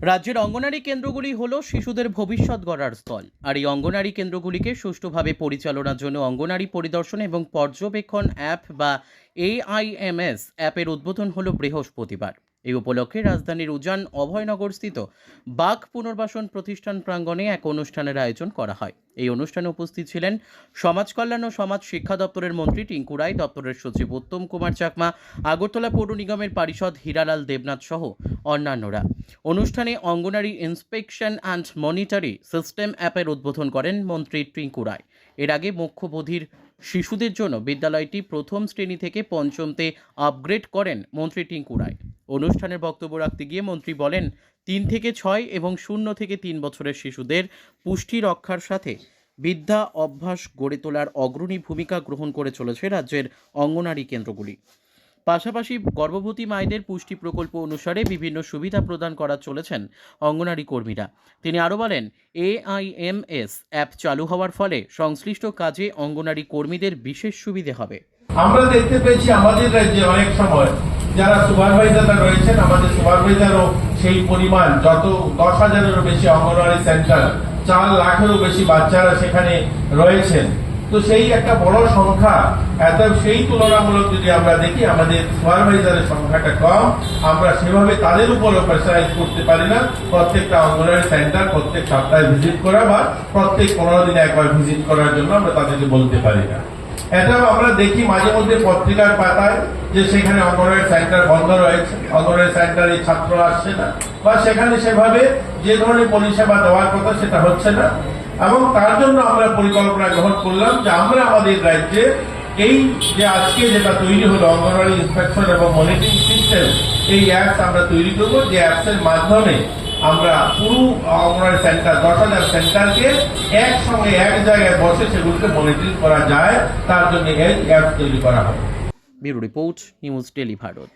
রাজ্যের অঙ্গনারী কেন্দ্রগুলি হলো শিশুদের ভবিষ্যৎ গড়ার স্থল। আর এই অঙ্গনারী কেন্দ্রগুলিকে সুষ্ঠুভাবে পরিচালনার জন্য অঙ্গনারী পরিদর্শন এবং পর্যবেক্ষণ অ্যাপ বা AIMS অ্যাপের উদ্বোধন হলো বৃহস্পতিবার। এই উপলক্ষে রাজধানীর উজান অভয়নগরস্থিত বাঘ পুনর্বাসন প্রতিষ্ঠান প্রাঙ্গণে এক অনুষ্ঠানের আয়োজন করা হয়। এই অনুষ্ঠানে উপস্থিত ছিলেন সমাজ কল্যাণ ও সমাজ শিক্ষা দপ্তরের মন্ত্রী টিঙ্কু রায়, দপ্তরের সচিব উত্তম কুমার চাকমা, আগরতলা পৌর নিগমের পারিষদ হীরালাল দেবনাথ সহ অন্যান্যরা। অনুষ্ঠানে অঙ্গনারী ইন্সপেকশন অ্যান্ড মনিটরি সিস্টেম অ্যাপের উদ্বোধন করেন মন্ত্রী টিঙ্কু রায়। এর আগে মুখ্য বধির শিশুদের জন্য বিদ্যালয়টি প্রথম শ্রেণী থেকে পঞ্চমতে আপগ্রেড করেন মন্ত্রী টিঙ্কু রায়। অনুষ্ঠানের বক্তব্য রাখতে গিয়ে মন্ত্রী বলেন, 3 থেকে 6 এবং 0 থেকে 3 বছরের শিশুদের পুষ্টি রক্ষার সাথে বিদ্যা অভ্যাস গড়ে তোলার অগ্রণী ভূমিকা গ্রহণ করে চলেছে রাজ্যের অঙ্গনারী কেন্দ্রগুলি। পাশাপাশি গর্ভবতী মায়েদের পুষ্টি প্রকল্প অনুসারে বিভিন্ন সুবিধা প্রদান করা চলেছেন অঙ্গনারী কর্মীরা। তিনি আরও বলেন, AIMS অ্যাপ চালু হওয়ার ফলে সংশ্লিষ্ট কাজে অঙ্গনারী কর্মীদের বিশেষ সুবিধে হবে। আমরা দেখতে পেয়েছি আমাদের রাজ্যে অনেক সময় যারা সুপারভাইজাররা রয়েছেন, আমাদের সুপারভাইজারও সেই পরিমাণ, যত 10,000-এরও বেশি অঙ্গনওয়াড়ি সেন্টার, 4 লাখেরও বেশি বাচ্চারা সেখানে রয়েছেন। তো সেই একটা বড় সংখ্যা, সেই তুলনামূলক যদি আমরা দেখি আমাদের সুপারভাইজারের সংখ্যাটা কম, আমরা সেভাবে তাদের উপরও প্রেসারাইজ করতে পারি না। প্রত্যেকটা অঙ্গনওয়াড়ি সেন্টার প্রত্যেক সপ্তাহে ভিজিট করা বা প্রত্যেক 15 দিনে একবার ভিজিট করার জন্য আমরা তাদেরকে বলতে পারি না। এটাও আমরা দেখি মাঝে মধ্যে পত্রিকার পাতায় যে সেখানে অঙ্গনওয়াড়ি সেন্টার বন্ধ রয়েছে, অঙ্গনওয়াড়ি সেন্টারে ছাত্র আসছে না, বা সেখানে সেভাবে যে ধরনের পরিষেবা দেওয়ার কথা সেটা হচ্ছে না। এবং তার জন্য আমরা পরিকল্পনা গ্রহণ করলাম যে আমরা আমাদের রাজ্যে এই যে আজকে যেটা তৈরি হলো অঙ্গনওয়াড়ি ইন্সপেকশন এবং মনিটরিং সিস্টেম, এই অ্যাপস আমরা তৈরি করবো, যে অ্যাপসের মাধ্যমে আমরা পুরো অঙ্গনওয়াড়ি সেন্টার 10,000 সেন্টারকে একসঙ্গে এক জায়গায় বসে সেগুলোকে মনিটরিং করা যায়, তার জন্য এই অ্যাপ তৈরি করা হবে। Bureau report, news daily Bharat.